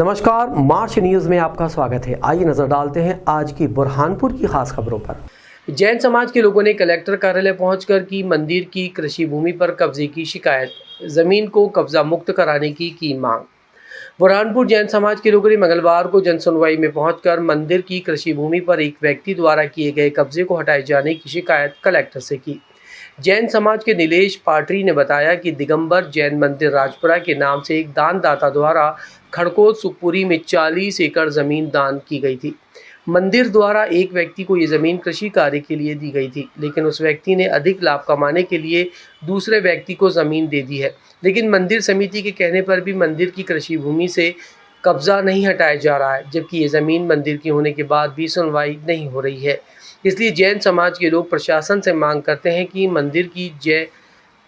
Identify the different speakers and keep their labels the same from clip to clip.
Speaker 1: नमस्कार, मार्च न्यूज में आपका स्वागत है। आइए नजर डालते हैं आज की बुरहानपुर की खास खबरों पर। जैन समाज के लोगों ने कलेक्टर कार्यालय पहुंचकर की मंदिर की कृषि भूमि पर कब्जे की शिकायत, जमीन को कब्जा मुक्त कराने की मांग। बुरहानपुर जैन समाज के लोगों ने मंगलवार को जन सुनवाई में पहुंचकर मंदिर की कृषि भूमि पर एक व्यक्ति द्वारा किए गए कब्जे को हटाए जाने की शिकायत कलेक्टर से की। जैन समाज के नीलेश पाटरी ने बताया कि दिगंबर जैन मंदिर राजपुरा के नाम से एक दानदाता द्वारा खड़कोट सुखपुरी में 40 एकड़ जमीन दान की गई थी। मंदिर द्वारा एक व्यक्ति को ये जमीन कृषि कार्य के लिए दी गई थी, लेकिन उस व्यक्ति ने अधिक लाभ कमाने के लिए दूसरे व्यक्ति को जमीन दे दी है। लेकिन मंदिर समिति के कहने पर भी मंदिर की कृषि भूमि से कब्जा नहीं हटाया जा रहा है, जबकि ये जमीन मंदिर की होने के बाद भी सुनवाई नहीं हो रही है। इसलिए जैन समाज के लोग प्रशासन से मांग करते हैं कि मंदिर की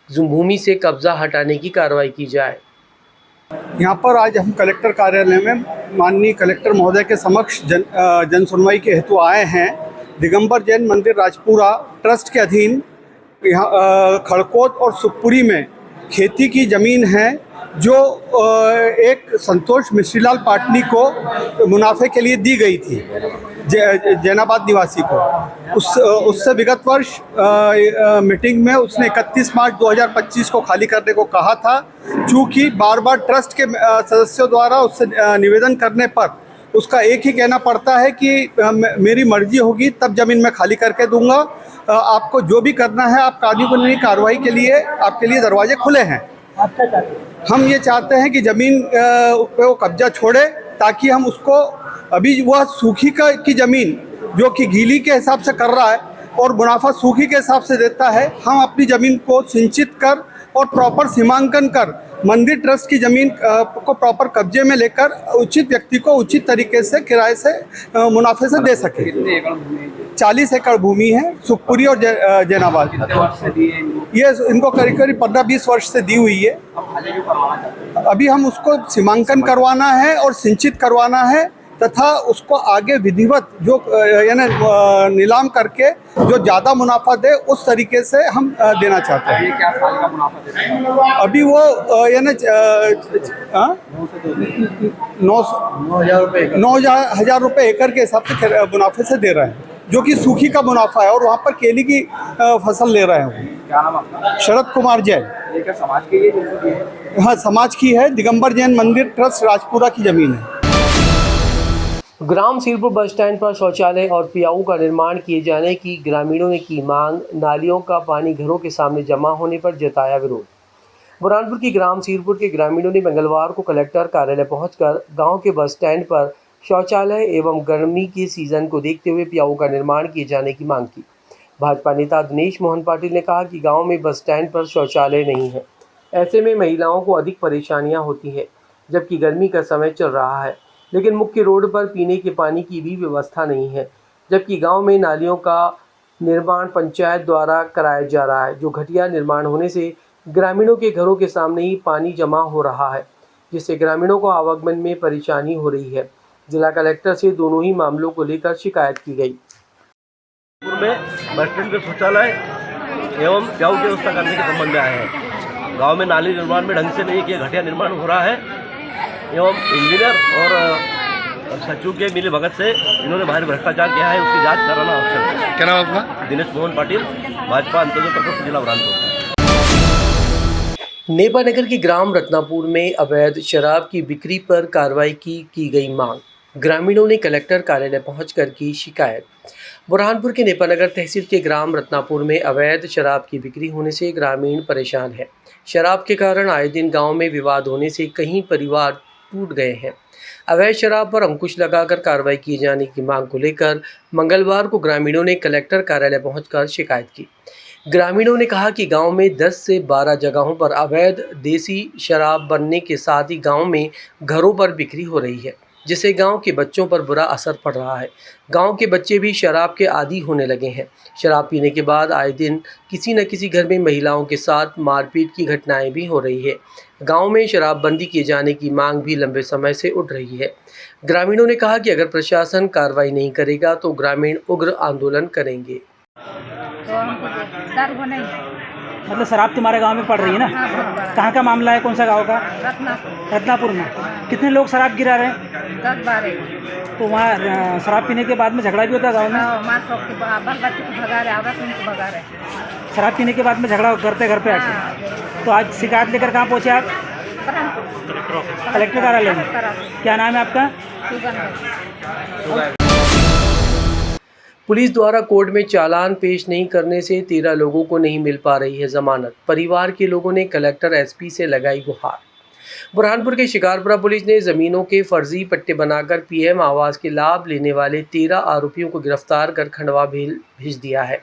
Speaker 1: भूमि से कब्जा हटाने की कार्रवाई की जाए।
Speaker 2: यहाँ पर आज हम कलेक्टर कार्यालय में माननीय कलेक्टर महोदय के समक्ष जन सुनवाई के हेतु आए हैं। दिगंबर जैन मंदिर राजपुरा ट्रस्ट के अधीन यहाँ खड़कोट और सुखपुरी में खेती की ज़मीन है, जो एक संतोष मिश्रीलाल पाटनी को मुनाफे के लिए दी गई थी, जैनाबाद निवासी को। उससे विगत वर्ष मीटिंग में उसने 31 मार्च 2025 को खाली करने को कहा था। चूँकि बार बार ट्रस्ट के सदस्यों द्वारा उससे निवेदन करने पर उसका एक ही कहना पड़ता है कि मेरी मर्जी होगी तब ज़मीन मैं खाली करके दूंगा, आपको जो भी करना है आप कानूनी कार्रवाई के लिए आपके लिए दरवाजे खुले हैं। हम ये चाहते हैं कि ज़मीन पे वो कब्जा छोड़े, ताकि हम उसको, अभी वह सूखी की ज़मीन जो कि गीली के हिसाब से कर रहा है और मुनाफा सूखी के हिसाब से देता है, हम अपनी ज़मीन को सिंचित कर और प्रॉपर सीमांकन कर मंदिर ट्रस्ट की ज़मीन को प्रॉपर कब्जे में लेकर उचित व्यक्ति को उचित तरीके से किराए से मुनाफे से दे सके। 40 एकड़ भूमि है सुखपुरी और जैनाबाद। ये इनको करीब करीब 15-20 वर्ष से दी हुई है। अभी हम उसको सीमांकन करवाना है और सिंचित करवाना है, तथा उसको आगे विधिवत जो यानी नीलाम करके जो ज़्यादा मुनाफा दे उस तरीके से हम देना चाहते हैं।
Speaker 3: क्या साल का मुनाफा देते हैं?
Speaker 2: अभी वो यानी 9,000 रुपये एकड़ के हिसाब से मुनाफे से दे रहे हैं, जो कि सूखी का मुनाफा है, और वहाँ पर केली की फसल ले रहे हैं।
Speaker 3: क्या नाम आपका?
Speaker 2: शरद कुमार जैन।
Speaker 3: ये क्या समाज की है?
Speaker 2: हाँ, समाज की है। दिगंबर जैन मंदिर ट्रस्ट राजपुरा की ज़मीन है।
Speaker 1: ग्राम सिरपुर बस स्टैंड पर शौचालय और पियाऊ का निर्माण किए जाने की ग्रामीणों ने की मांग। नालियों का पानी घरों के सामने जमा होने पर जताया विरोध। बुरहानपुर की ग्राम सिरपुर के ग्रामीणों ने मंगलवार को कलेक्टर कार्यालय पहुंचकर गांव के बस स्टैंड पर शौचालय एवं गर्मी के सीजन को देखते हुए पियाऊ का निर्माण किए जाने की मांग की। भाजपा नेता दिनेश मोहन पाटिल ने कहा कि गाँव में बस स्टैंड पर शौचालय नहीं है, ऐसे में महिलाओं को अधिक परेशानियाँ होती हैं, जबकि गर्मी का समय चल रहा है, लेकिन मुख्य रोड पर पीने के पानी की भी व्यवस्था नहीं है, जबकि गांव में नालियों का निर्माण पंचायत द्वारा कराया जा रहा है, जो घटिया निर्माण होने से ग्रामीणों के घरों के सामने ही पानी जमा हो रहा है, जिससे ग्रामीणों को आवागमन में परेशानी हो रही है। जिला कलेक्टर से दोनों ही मामलों को लेकर शिकायत की गई।
Speaker 4: में बस स्टैंड के शौचालय एवं प्याऊ की व्यवस्था करने के संबंध में आए हैं। गाँव में नाली निर्माण में ढंग से नहीं किया, घटिया निर्माण हो रहा है एवं इंजीनियर और सचिव के मिली भगत से इन्होंने भारी भ्रष्टाचार किया है, उसकी जांच कराना आवश्यक है।
Speaker 5: क्या नाम आपका?
Speaker 4: दिनेश मोहन पाटिल, भाजपा अंत्योदय प्रकोष्ठ जिला बुरहानपुर।
Speaker 1: नेपानगर के ग्राम रत्नापुर में अवैध शराब की बिक्री पर कार्रवाई की गई मांग। ग्रामीणों ने कलेक्टर कार्यालय पहुंचकर की शिकायत। बुरहानपुर के नेपानगर तहसील के ग्राम रत्नापुर में अवैध शराब की बिक्री होने से ग्रामीण परेशान है। शराब के कारण आए दिन गांव में विवाद होने से कई परिवार टूट गए हैं। अवैध शराब पर अंकुश लगाकर कार्रवाई किए जाने की मांग को लेकर मंगलवार को ग्रामीणों ने कलेक्टर कार्यालय पहुंचकर शिकायत की। ग्रामीणों ने कहा कि गांव में 10 से 12 जगहों पर अवैध देसी शराब बनने के साथ ही गांव में घरों पर बिक्री हो रही है, जिससे गांव के बच्चों पर बुरा असर पड़ रहा है। गांव के बच्चे भी शराब के आदी होने लगे हैं। शराब पीने के बाद आए दिन किसी न किसी घर में महिलाओं के साथ मारपीट की घटनाएं भी हो रही है। गांव में शराबबंदी किए जाने की मांग भी लंबे समय से उठ रही है। ग्रामीणों ने कहा कि अगर प्रशासन कार्रवाई नहीं करेगा तो ग्रामीण उग्र आंदोलन करेंगे।
Speaker 6: तो हमको दारू नहीं
Speaker 5: मतलब शराब तुम्हारे गांव में पड़ रही है ना? कहाँ का मामला है, कौन सा गांव का? रत्नापुर में। कितने लोग शराब गिरा रहे हैं?
Speaker 6: 10-12।
Speaker 5: तो वहाँ शराब पीने के बाद में झगड़ा भी होता है गाँव में?
Speaker 6: बच्चे को भगा रहे, औरत उनको भगा रहे।
Speaker 5: शराब पीने के बाद में झगड़ा करते घर पे आके। तो आज शिकायत लेकर कहाँ पहुँचे आप? कलेक्टर कार्यालय में। क्या नाम है आपका?
Speaker 1: पुलिस द्वारा कोर्ट में चालान पेश नहीं करने से 13 लोगों को नहीं मिल पा रही है जमानत। परिवार के लोगों ने कलेक्टर एसपी से लगाई गुहार। बुरहानपुर के शिकारपुरा पुलिस ने ज़मीनों के फर्जी पट्टे बनाकर पीएम आवास के लाभ लेने वाले 13 आरोपियों को गिरफ्तार कर खंडवा भेज दिया है।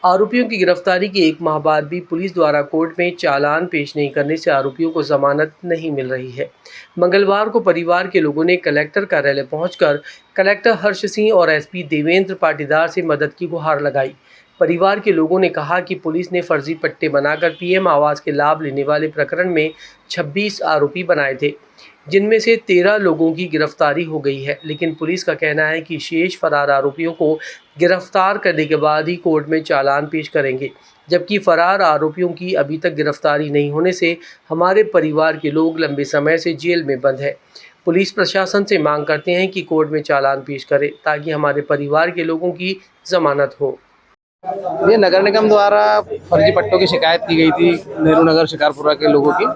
Speaker 1: आरोपियों की गिरफ्तारी के 1 माह बाद भी पुलिस द्वारा कोर्ट में चालान पेश नहीं करने से आरोपियों को जमानत नहीं मिल रही है। मंगलवार को परिवार के लोगों ने कलेक्टर कार्यालय पहुंचकर कलेक्टर हर्ष सिंह और एसपी देवेंद्र पाटीदार से मदद की गुहार लगाई। परिवार के लोगों ने कहा कि पुलिस ने फर्जी पट्टे बनाकर पीएम आवास के लाभ लेने वाले प्रकरण में 26 आरोपी बनाए थे, जिनमें से 13 लोगों की गिरफ्तारी हो गई है। लेकिन पुलिस का कहना है कि शेष फरार आरोपियों को गिरफ्तार करने के बाद ही कोर्ट में चालान पेश करेंगे, जबकि फरार आरोपियों की अभी तक गिरफ्तारी नहीं होने से हमारे परिवार के लोग लंबे समय से जेल में बंद हैं। पुलिस प्रशासन से मांग करते हैं कि कोर्ट में चालान पेश करे ताकि हमारे परिवार के लोगों की जमानत हो।
Speaker 7: ये नगर निगम द्वारा फर्जी पट्टों की शिकायत की गई थी नेहरू नगर शिकारपुरा के लोगों की,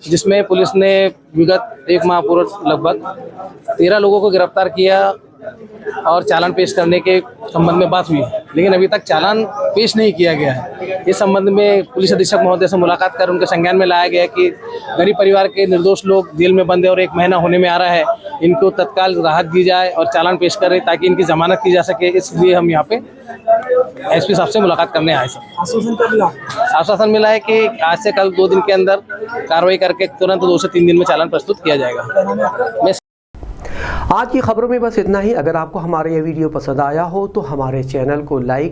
Speaker 7: जिसमें पुलिस ने विगत 1 माह पूर्व लगभग 13 लोगों को गिरफ्तार किया और चालान पेश करने के संबंध में बात हुई, लेकिन अभी तक चालान पेश नहीं किया गया है। इस संबंध में पुलिस अधीक्षक महोदय से मुलाकात कर उनके संज्ञान में लाया गया कि गरीब परिवार के निर्दोष लोग जेल में बंद है और 1 महीना होने में आ रहा है, इनको तत्काल राहत दी जाए और चालान पेश करें ताकि इनकी जमानत की जा सके। इसलिए हम यहाँ पे एसपी साहब से मुलाकात करने आए। आश्वासन मिला है कि आज से कल 2 दिन के अंदर कार्रवाई करके तुरंत 2 से 3 दिन में चालान प्रस्तुत किया जाएगा।
Speaker 1: आज की खबरों में बस इतना ही। अगर आपको हमारा यह वीडियो पसंद आया हो तो हमारे चैनल को लाइक